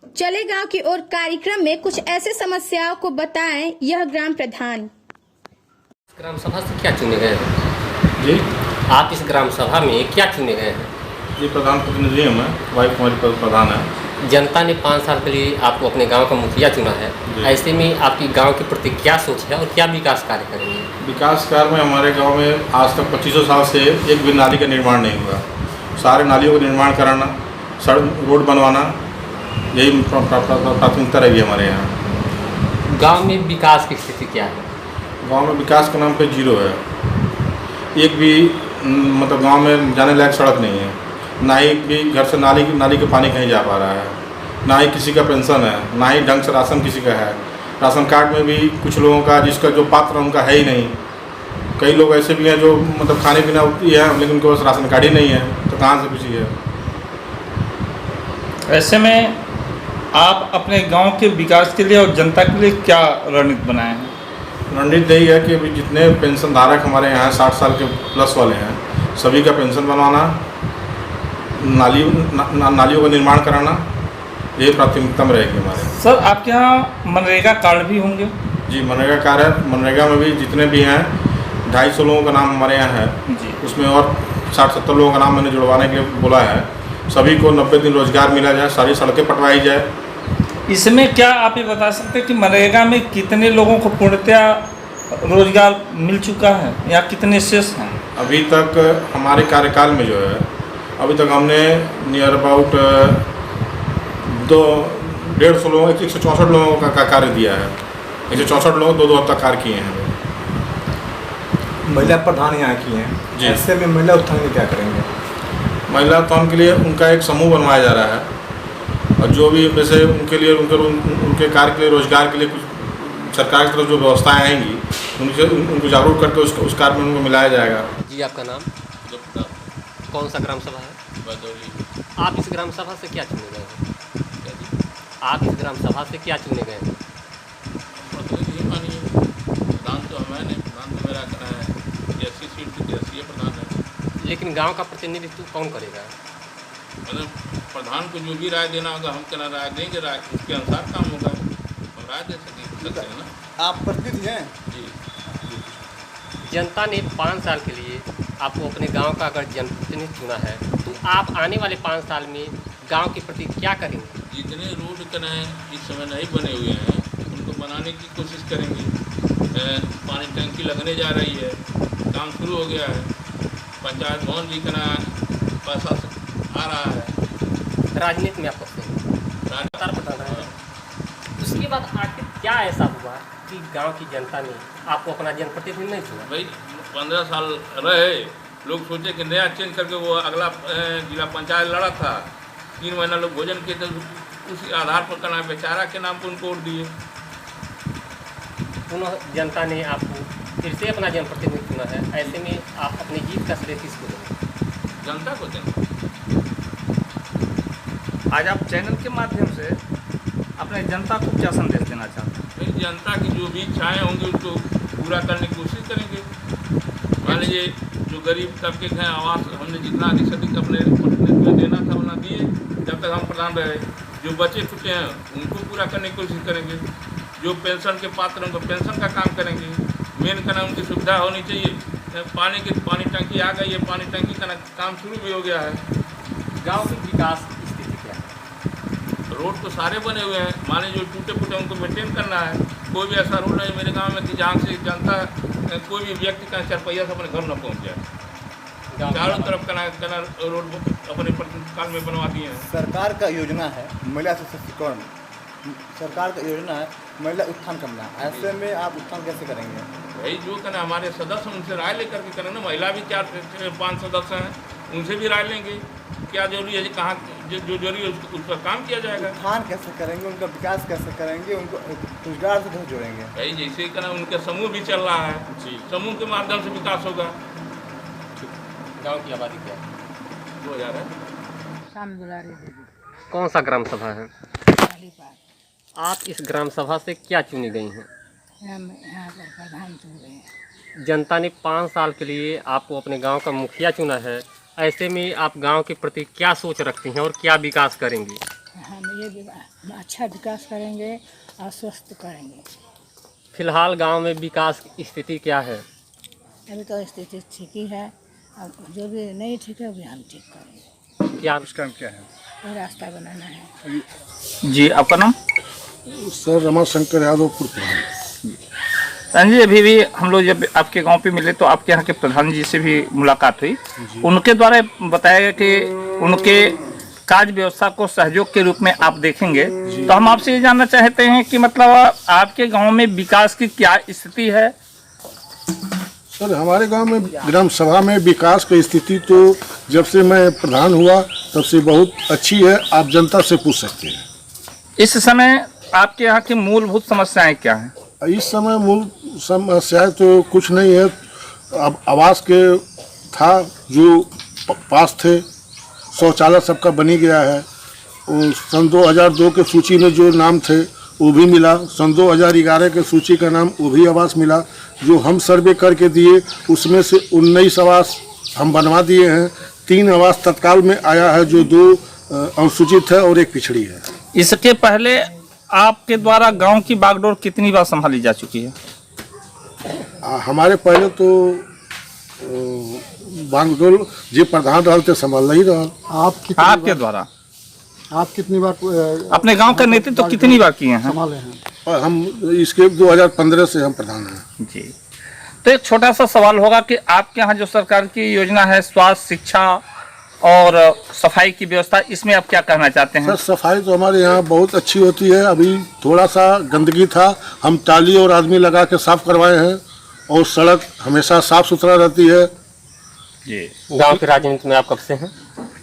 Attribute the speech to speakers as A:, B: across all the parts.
A: चले गांव की ओर कार्यक्रम में कुछ ऐसे समस्याओं को बताएं यह ग्राम प्रधान।
B: ग्राम सभा से क्या चुने गए हैं
C: जी?
B: आप इस ग्राम सभा में क्या चुने गए हैं?
C: ये प्रधान प्रतिनिधि हूँ मैं, वाइफ हमारी प्रधान है।
B: जनता ने 5 साल के लिए आपको अपने गांव का मुखिया चुना है। ऐसे में आपकी गांव के प्रति क्या सोच है और क्या विकास कार्य करेंगे?
C: विकास कार्य में हमारे गांव में आज तक 2500 साल से एक भी नाली का निर्माण नहीं हुआ। सारे नालियों का निर्माण कराना, सड़क रोड बनवाना, यही प्राथमिकता रहेगी हमारे यहाँ।
B: गांव में विकास की स्थिति क्या है?
C: गांव में विकास के नाम पे जीरो है। एक भी मतलब गांव में जाने लायक सड़क नहीं है, ना ही भी घर से नाली के पानी कहीं जा पा रहा है, ना ही किसी का पेंशन है, ना ही ढंग से राशन किसी का है। राशन कार्ड में भी कुछ लोगों का जिसका जो पात्र है उनका है ही नहीं। कई लोग ऐसे भी हैं जो मतलब खाने पीना उतनी है लेकिन उनके पास राशन कार्ड ही नहीं है, तो कहाँ से कुछ है।
D: ऐसे में आप अपने गांव के विकास के लिए और जनता के लिए क्या रणनीति बनाए हैं?
C: रणनीति यही है कि अभी जितने पेंशन धारक हमारे यहाँ 60 साल के प्लस वाले हैं, सभी का पेंशन बनवाना, नालियों का निर्माण कराना, ये प्राथमिकता में रहेगी हमारे।
D: सर, आपके यहाँ मनरेगा कार्ड भी होंगे?
C: जी, मनरेगा कार्ड है। मनरेगा में भी जितने भी हैं 250 लोगों का नाम हमारे यहाँ है
D: जी।
C: उसमें और 60-70 लोगों का नाम मैंने जुड़वाने के लिए बोला है। सभी को 90 दिन रोजगार मिला जाए, सारी सड़कें पटवाई जाए।
D: इसमें क्या आप ये बता सकते हैं कि मनरेगा में कितने लोगों को पूर्णतया रोजगार मिल चुका है या कितने शेष हैं?
C: अभी तक हमारे कार्यकाल में जो है, अभी तक हमने नियर अबाउट 150 लोगों 164 लोगों का कार्य दिया है। 164 लोग 2 हफ्ता कार्य किए हैं।
E: महिला प्रधान यहाँ की हैं
C: जी।
E: ऐसे में महिला उत्थान में क्या करेंगे?
C: महिला उत्थान के लिए उनका एक समूह बनवाया जा रहा है और जो भी जैसे उनके लिए उनके कार्य के लिए, रोजगार के लिए कुछ सरकार की तरफ जो व्यवस्थाएं आएंगी उनको जागरूक करके उस कार्य में उनको मिलाया जाएगा।
B: जी, आपका नाम? कौन सा ग्राम सभा है?
F: बदौली।
B: आप इस ग्राम सभा से क्या चुने गए हैं? आप इस ग्राम सभा से क्या चुने गए हैं?
F: प्रधान तो हमें नहीं, प्रधान तो मेरा है 80 सीट की 80 प्रधान है।
B: लेकिन गांव का प्रतिनिधित्व कौन करेगा?
F: मतलब प्रधान को जो भी राय देना होगा हम क्या राय देंगे, राय उसके अनुसार काम होगा, हम राय दे सकते हैं ना।
E: आप प्रतिनिधि हैं?
F: जी।
B: जनता ने 5 साल के लिए आपको अपने गांव का अगर जनप्रतिनिधि चुना है तो आप आने वाले 5 साल में गांव के प्रति क्या करेंगे?
F: जितने रोड कनाएँ इस समय नहीं बने हुए हैं उनको बनाने की कोशिश करेंगे। पानी टंकी लगने जा रही है, काम शुरू हो गया है। पंचायत भवन भी कना पैसा आ रहा है।
B: राजनीति में आप करते हैं, प्रधान है। उसके बाद आखिर क्या ऐसा हुआ कि गांव की जनता ने आपको अपना जनप्रतिनिधि नहीं चुना?
F: भाई 15 साल रहे, लोग सोचे कि नया चेंज करके वो अगला जिला पंचायत लड़ा था, 3 महीना लोग भोजन किए थे, उसी आधार पर करना बेचारा के नाम पर उनको वोट दिए।
B: पुनः जनता ने आपको फिर से अपना जनप्रतिनिधि चुना है। ऐसे में आप अपनी जीत का श्रेय किसको देंगे?
F: जनता को देंगे।
D: आज आप चैनल के माध्यम से अपने जनता को क्या संदेश देना चाहते हैं?
F: भाई जनता की जो भी इच्छाएँ होंगी उनको पूरा करने की कोशिश करेंगे। मान लीजिए जो गरीब तबके के हैं, आवास हमने जितना अधिक से अधिक अपने प्रतिनिधित्व में देना था उतना दिए जब तक हम प्रधान रहे। जो बचे छुटे हैं उनको पूरा करने की कोशिश करेंगे। जो पेंशन के पात्र हैं उनको पेंशन का काम करेंगे। मेन करना उनकी सुविधा होनी चाहिए। पानी टंकी आ गई है, पानी टंकी का काम शुरू भी हो गया है।
B: गांव की विकास स्थिति क्या है?
F: रोड तो सारे बने हुए हैं, माने जो टूटे फूटे उनको मेंटेन करना है। कोई भी ऐसा रोड नहीं मेरे गांव में कि जहाँ से जनता कोई भी व्यक्ति का 4 पहिया से अपने घर न पहुँच जाए। चारों तरफ कना रोड अपने काल में बनवा दिए हैं।
E: सरकार का योजना है महिला सशक्तिकरण, सरकार का योजना है महिला उत्थान करना। ऐसे में आप उत्थान कैसे करेंगे?
F: भाई जो करना हमारे सदस्य उनसे राय लेकर के करें ना। महिला भी 4-5 सदस्य हैं, उनसे भी राय लेंगे क्या जरूरी है, कहाँ जो जरूरी है उस पर काम किया जाएगा।
E: उत्थान कैसे करेंगे, उनका विकास कैसे करेंगे, उनको रोजगार से कैसे जोड़ेंगे?
F: भाई जैसे ही करना उनके समूह भी चल रहा है जी, समूह के माध्यम से विकास होगा।
B: गांव की आबादी क्या है?
F: 2000 है।
B: कौन सा ग्राम सभा है? आप इस ग्राम सभा से क्या चुनी गई हैं?
G: यहाँ पर प्रधान चुन गए हैं।
B: जनता ने 5 साल के लिए आपको अपने गांव का मुखिया चुना है। ऐसे में आप गांव के प्रति क्या सोच रखती हैं और क्या विकास करेंगी?
G: हम ये अच्छा विकास करेंगे और स्वस्थ करेंगे।
B: फिलहाल गांव में विकास की स्थिति क्या है?
G: अभी तो स्थिति ठीक ही है, अब जो भी नहीं ठीक है वो हम ठीक करेंगे।
B: क्या
E: काम क्या है?
G: वो रास्ता बनाना है।
D: जी, आपका नाम?
H: सर रमाशंकर यादव प्रधान।
D: प्रधान जी, अभी भी हम लोग जब आपके गांव पे मिले तो आपके यहाँ के प्रधान जी से भी मुलाकात हुई। उनके द्वारा बताया गया कि उनके कार्य व्यवस्था को सहयोग के रूप में आप देखेंगे। तो हम आपसे ये जानना चाहते हैं कि मतलब आपके गांव में विकास की क्या स्थिति है?
H: सर हमारे गांव में ग्राम सभा में विकास की स्थिति तो जब से मैं प्रधान हुआ तब से बहुत अच्छी है। आप जनता से पूछ सकते हैं।
D: इस समय आपके यहाँ की मूलभूत समस्याएं क्या हैं?
H: इस समय मूल समस्याएं तो कुछ नहीं है। अब आवास के था जो पास थे, शौचालय सबका बनी गया है। और सन 2002 के सूची में जो नाम थे वो भी मिला। सन 2011 के सूची का नाम वो भी आवास मिला। जो हम सर्वे करके दिए उसमें से 19 आवास हम बनवा दिए हैं। 3 आवास तत्काल में आया है, जो 2 अनुसूचित है और 1 पिछड़ी है।
D: इसके पहले आपके द्वारा गांव की बागडोर कितनी बार संभाली जा चुकी है?
H: हमारे पहले तो बागडोर जे प्रधान रहल थे संभाल ही रहा।
D: आपके द्वारा
H: आप कितनी बार
D: अपने गांव का नेतृत्व तो कितनी बार किए हैं?
H: संभाले हैं? और हम इसके 2015 से हम प्रधान हैं।
D: जी, तो एक छोटा सा सवाल होगा कि आपके यहाँ जो सरकार की योजना है स्वास्थ्य, शिक्षा और सफाई की व्यवस्था, इसमें आप क्या कहना चाहते हैं?
H: सर सफाई तो हमारे यहाँ बहुत अच्छी होती है। अभी थोड़ा सा गंदगी था, हम टाली और आदमी लगा के साफ करवाए हैं। और सड़क हमेशा साफ सुथरा रहती है।
D: जी,
B: गांव की राजनीति में आप कब से हैं?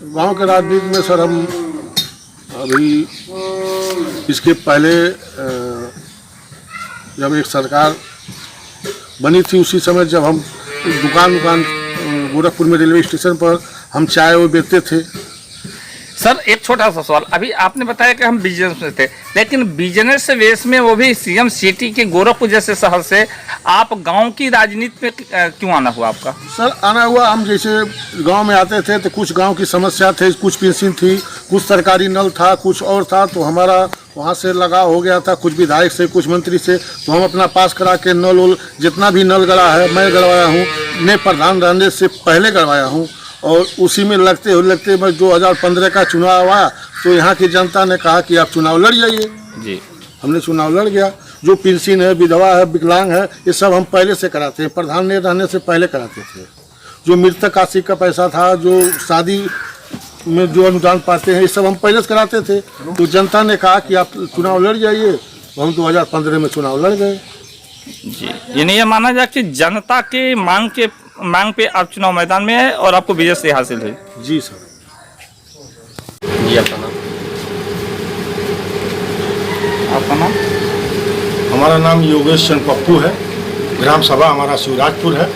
H: गांव के राजनीति में सर हम अभी इसके पहले जब एक सरकार बनी थी उसी समय जब हम दुकान गोरखपुर में रेलवे स्टेशन पर हम चाय वो बेचते थे।
D: सर एक छोटा सा सवाल, अभी आपने बताया कि हम बिजनेस में थे, लेकिन बिजनेस वेस में वो भी सीएम सिटी के गोरखपुर जैसे शहर से आप गांव की राजनीति में क्यों आना हुआ आपका?
H: सर आना हुआ, हम जैसे गांव में आते थे तो कुछ गांव की समस्या थे, कुछ पेंशन थी, कुछ सरकारी नल था, कुछ और था, तो हमारा वहाँ से लगाव हो गया था कुछ विधायक से, कुछ मंत्री से। तो हम अपना पास करा के नल उल जितना भी नल गड़ा है मैं गड़वाया हूँ। मैं प्रधान रहने से पहले गड़वाया हूँ। और उसी में लगते मैं 2015 का चुनाव आया तो यहाँ की जनता ने कहा कि आप चुनाव लड़ जाइए।
D: जी,
H: हमने चुनाव लड़ गया। जो पेंशन है, विधवा है, विकलांग है, ये सब हम पहले से कराते हैं। प्रधान ने रहने से पहले कराते थे। जो मृतक आशी का पैसा था, जो शादी में जो अनुदान पाते हैं, ये सब हम पहले से कराते थे। तो जनता ने कहा कि आप चुनाव लड़ जाइए, तो हम 2015 में चुनाव लड़ गए।
D: जी, यानी ये माना जाए कि जनता के मांग पे आप चुनाव मैदान में आए और आपको विजय से हासिल हुई।
H: जी सर।
B: जी, आपका नाम?
D: आपका नाम?
C: हमारा नाम योगेश चंद पप्पू है। ग्राम सभा हमारा शिवराजपुर है।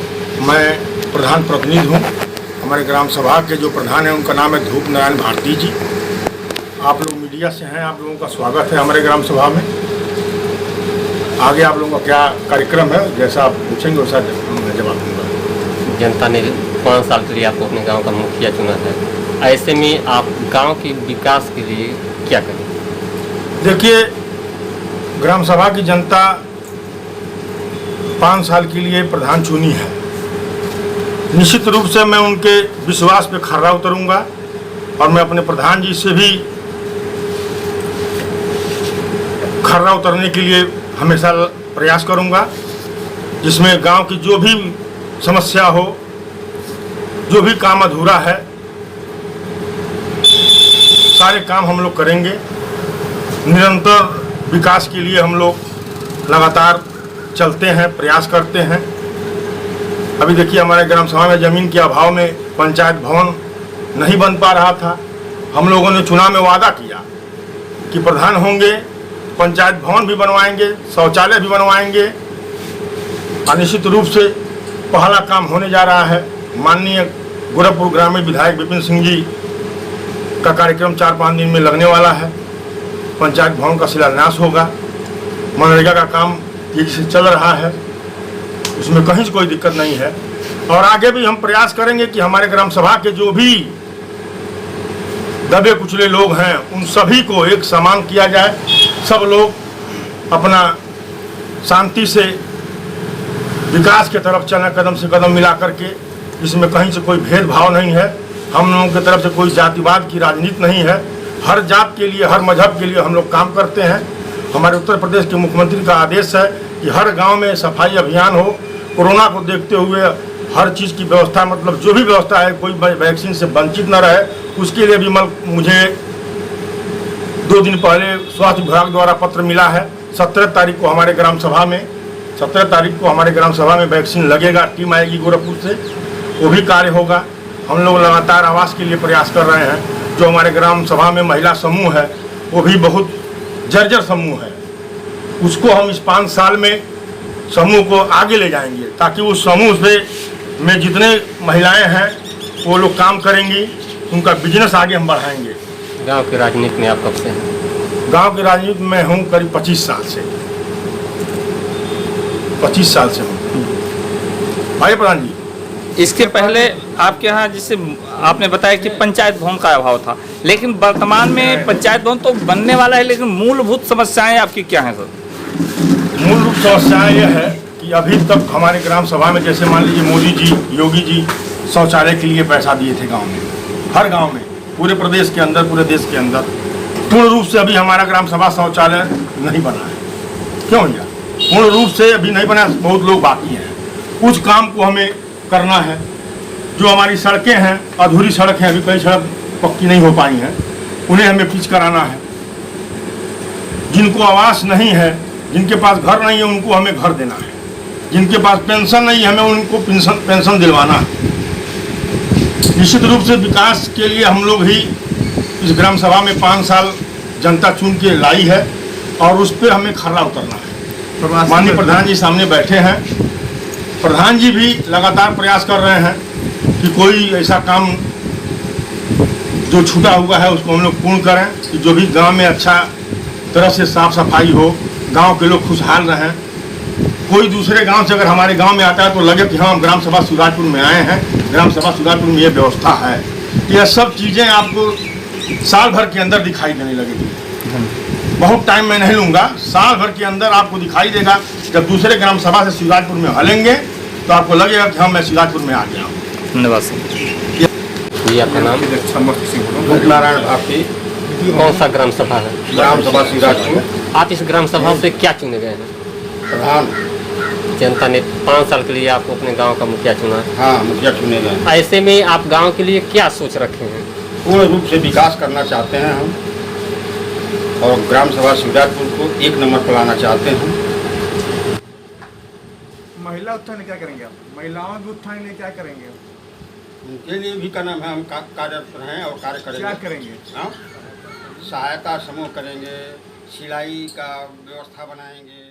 C: मैं प्रधान प्रतिनिधि हूँ। हमारे ग्राम सभा के जो प्रधान हैं उनका नाम है धूप नारायण भारती जी। आप लोग मीडिया से हैं, आप लोगों का स्वागत है हमारे ग्राम सभा में। आगे आप लोगों का क्या कार्यक्रम है, जैसा आप पूछेंगे वैसा मैं जवाब दूँगा।
B: जनता ने 5 साल के लिए आपको अपने गांव का मुखिया चुना है, ऐसे में आप गांव के विकास के लिए क्या करें?
C: देखिए, ग्राम सभा की जनता 5 साल के लिए प्रधान चुनी है। निश्चित रूप से मैं उनके विश्वास पे खरा उतरूंगा और मैं अपने प्रधान जी से भी खरा उतरने के लिए हमेशा प्रयास करूंगा, जिसमें गांव की जो भी समस्या हो, जो भी काम अधूरा है, सारे काम हम लोग करेंगे। निरंतर विकास के लिए हम लोग लगातार चलते हैं, प्रयास करते हैं। अभी देखिए, हमारे ग्राम सभा में ज़मीन के अभाव में पंचायत भवन नहीं बन पा रहा था। हम लोगों ने चुनाव में वादा किया कि प्रधान होंगे, पंचायत भवन भी बनवाएंगे, शौचालय भी बनवाएंगे। और निश्चित रूप से पहला काम होने जा रहा है। माननीय गोरखपुर ग्रामीण विधायक विपिन सिंह जी का कार्यक्रम 4-5 दिन में लगने वाला है। पंचायत भवन का शिलान्यास होगा। मनरेगा का काम तेजी से चल रहा है, उसमें कहीं से कोई दिक्कत नहीं है। और आगे भी हम प्रयास करेंगे कि हमारे ग्राम सभा के जो भी
I: दबे कुचले लोग हैं उन सभी को एक समान किया जाए, सब लोग अपना शांति से विकास की तरफ चलें, कदम से कदम मिला करके। इसमें कहीं से कोई भेदभाव नहीं है, हम लोगों की तरफ से कोई जातिवाद की राजनीति नहीं है। हर जात के लिए, हर मजहब के लिए हम लोग काम करते हैं। हमारे उत्तर प्रदेश के मुख्यमंत्री का आदेश है कि हर गांव में सफाई अभियान हो। कोरोना को देखते हुए हर चीज़ की व्यवस्था, मतलब जो भी व्यवस्था है, कोई वैक्सीन से वंचित न रहे, उसके लिए भी मुझे 2 दिन पहले स्वास्थ्य विभाग द्वारा पत्र मिला है। 17 तारीख को हमारे ग्राम सभा में वैक्सीन लगेगा। टीम आएगी गोरखपुर से, वो भी कार्य होगा। हम लोग लगातार आवास के लिए प्रयास कर रहे हैं। जो हमारे ग्राम सभा में महिला समूह है वो भी बहुत जर्जर समूह है, उसको हम इस 5 साल में समूह को आगे ले जाएंगे, ताकि उस समूह में जितने महिलाएं हैं वो लोग काम करेंगी, उनका बिजनेस आगे हम बढ़ाएंगे।
B: गांव की राजनीति में आप कब से हैं?
I: गांव की राजनीति में हूँ करीब 25 साल से। 25 साल से हूँ। भाई प्रधान जी,
D: इसके पहले आपके यहाँ जैसे आपने बताया कि पंचायत भवन का अभाव था, लेकिन वर्तमान में पंचायत भवन तो बनने वाला है, लेकिन मूलभूत समस्याएं आपकी क्या हैं सर?
I: मूलभूत समस्याएं यह है कि अभी तक हमारे ग्राम सभा में, जैसे मान लीजिए मोदी जी, योगी जी शौचालय के लिए पैसा दिए थे गांव में, हर गांव में, पूरे प्रदेश के अंदर, पूरे देश के अंदर। पूर्ण रूप से अभी हमारा ग्राम सभा शौचालय नहीं बना है। क्यों भैया? पूर्ण रूप से अभी नहीं बना, बहुत लोग बाकी हैं। उस काम को हमें करना है। जो हमारी सड़कें हैं, अधूरी सड़क हैं, अभी कई सड़क पक्की नहीं हो पाई हैं, उन्हें हमें पिच कराना है। जिनको आवास नहीं है, जिनके पास घर नहीं है, उनको हमें घर देना है। जिनके पास पेंशन नहीं है, हमें उनको पेंशन दिलवाना है। निश्चित रूप से विकास के लिए हम लोग ही इस ग्राम सभा में 5 साल जनता चुन के लाई है और उस पर हमें खरा उतरना है। माननीय प्रधान जी सामने बैठे हैं, प्रधान जी भी लगातार प्रयास कर रहे हैं कि कोई ऐसा काम जो छूटा हुआ है उसको हम लोग पूर्ण करें, कि जो भी गांव में अच्छा तरह से साफ सफाई हो, गांव के लोग खुशहाल रहें। कोई दूसरे गांव से अगर हमारे गांव में आता है तो लगे कि हम ग्राम सभा शिवराजपुर में आए हैं, ग्राम सभा शिवराजपुर में ये व्यवस्था है। यह सब चीज़ें आपको साल भर के अंदर दिखाई देने लगेगी। बहुत टाइम मैं नहीं लूँगा, साल भर के अंदर आपको दिखाई देगा। जब दूसरे ग्राम सभा से शिवराजपुर में हलेंगे तो आपको लगेगा कि हम मैं शिवराजपुर में आ गया हूँ।
D: धन्यवाद सर।
B: ये आपका नाम?
C: नारायण भारती,
B: कौन सा ग्राम सभा है?
C: ग्राम सभा शिवराजपुर।
B: आप इस ग्राम सभा से क्या चुने गए हैं?
C: प्रधान।
B: जनता ने 5 साल के लिए आपको अपने गांव का मुखिया चुना।
C: हाँ, मुखिया चुने गए।
B: ऐसे में आप गांव के लिए क्या सोच रखे हैं?
C: पूर्ण रूप से विकास करना चाहते हैं हम, और ग्राम सभा शिवराजपुर को 1 नंबर पर लाना चाहते हैं।
E: महिला उत्थान क्या करेंगे आप? महिलाओं के उत्थान के लिए क्या करेंगे?
C: उनके लिए भी का नाम है, हम कार्यरत हैं और कार्य करेंगे।
E: क्या करेंगे?
C: हाँ, सहायता समूह करेंगे, सिलाई का व्यवस्था बनाएंगे।